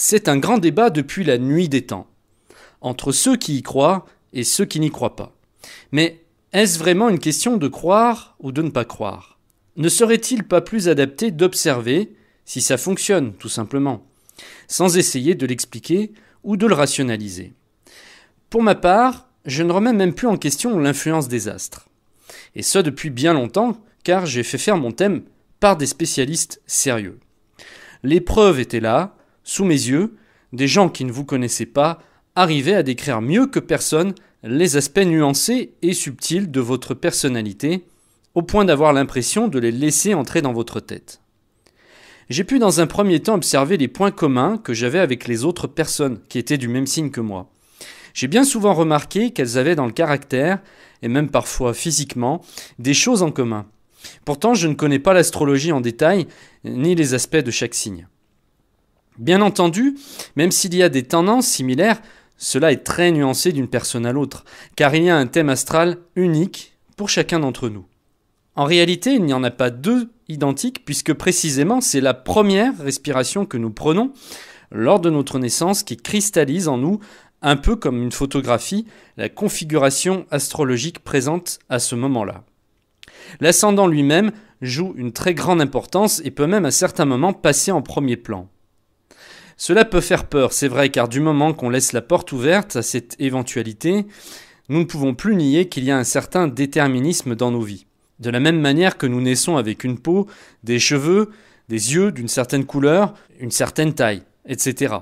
C'est un grand débat depuis la nuit des temps, entre ceux qui y croient et ceux qui n'y croient pas. Mais est-ce vraiment une question de croire ou de ne pas croire ? Ne serait-il pas plus adapté d'observer si ça fonctionne, tout simplement, sans essayer de l'expliquer ou de le rationaliser ? Pour ma part, je ne remets même plus en question l'influence des astres. Et ça depuis bien longtemps, car j'ai fait faire mon thème par des spécialistes sérieux. Les preuves étaient là, sous mes yeux, des gens qui ne vous connaissaient pas arrivaient à décrire mieux que personne les aspects nuancés et subtils de votre personnalité, au point d'avoir l'impression de les laisser entrer dans votre tête. J'ai pu dans un premier temps observer les points communs que j'avais avec les autres personnes qui étaient du même signe que moi. J'ai bien souvent remarqué qu'elles avaient dans le caractère, et même parfois physiquement, des choses en commun. Pourtant, je ne connais pas l'astrologie en détail, ni les aspects de chaque signe. Bien entendu, même s'il y a des tendances similaires, cela est très nuancé d'une personne à l'autre, car il y a un thème astral unique pour chacun d'entre nous. En réalité, il n'y en a pas deux identiques, puisque précisément c'est la première respiration que nous prenons lors de notre naissance qui cristallise en nous, un peu comme une photographie, la configuration astrologique présente à ce moment-là. L'ascendant lui-même joue une très grande importance et peut même à certains moments passer en premier plan. Cela peut faire peur, c'est vrai, car du moment qu'on laisse la porte ouverte à cette éventualité, nous ne pouvons plus nier qu'il y a un certain déterminisme dans nos vies. De la même manière que nous naissons avec une peau, des cheveux, des yeux d'une certaine couleur, une certaine taille, etc.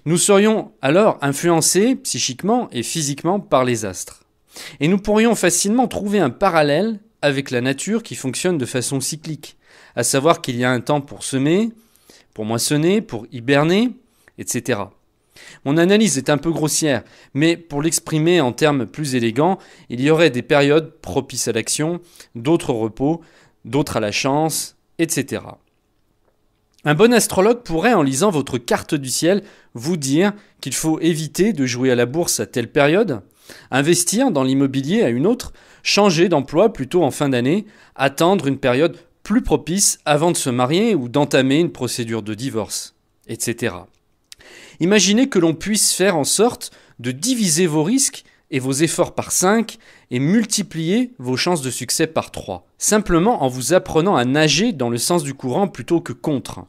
Nous serions alors influencés psychiquement et physiquement par les astres. Et nous pourrions facilement trouver un parallèle avec la nature qui fonctionne de façon cyclique, à savoir qu'il y a un temps pour semer, pour moissonner, pour hiberner, etc. Mon analyse est un peu grossière, mais pour l'exprimer en termes plus élégants, il y aurait des périodes propices à l'action, d'autres au repos, d'autres à la chance, etc. Un bon astrologue pourrait, en lisant votre carte du ciel, vous dire qu'il faut éviter de jouer à la bourse à telle période, investir dans l'immobilier à une autre, changer d'emploi plutôt en fin d'année, attendre une période plus propice avant de se marier ou d'entamer une procédure de divorce, etc. Imaginez que l'on puisse faire en sorte de diviser vos risques et vos efforts par 5 et multiplier vos chances de succès par 3, simplement en vous apprenant à nager dans le sens du courant plutôt que contre.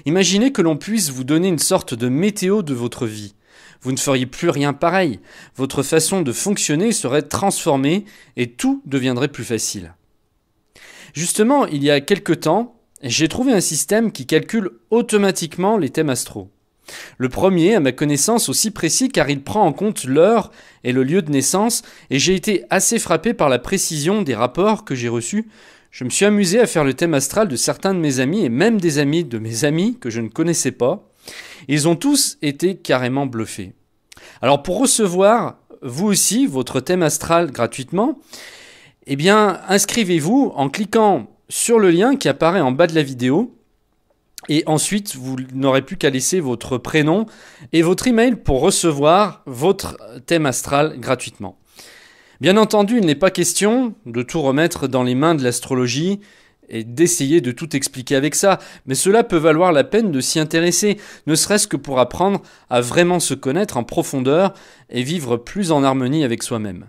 Imaginez que l'on puisse vous donner une sorte de météo de votre vie. Vous ne feriez plus rien pareil. Votre façon de fonctionner serait transformée et tout deviendrait plus facile. Justement, il y a quelque temps, j'ai trouvé un système qui calcule automatiquement les thèmes astraux. Le premier, à ma connaissance, aussi précis car il prend en compte l'heure et le lieu de naissance et j'ai été assez frappé par la précision des rapports que j'ai reçus. Je me suis amusé à faire le thème astral de certains de mes amis et même des amis de mes amis que je ne connaissais pas. Ils ont tous été carrément bluffés. Alors pour recevoir, vous aussi, votre thème astral gratuitement, eh bien, inscrivez-vous en cliquant sur le lien qui apparaît en bas de la vidéo. Et ensuite, vous n'aurez plus qu'à laisser votre prénom et votre email pour recevoir votre thème astral gratuitement. Bien entendu, il n'est pas question de tout remettre dans les mains de l'astrologie et d'essayer de tout expliquer avec ça, mais cela peut valoir la peine de s'y intéresser, ne serait-ce que pour apprendre à vraiment se connaître en profondeur et vivre plus en harmonie avec soi-même.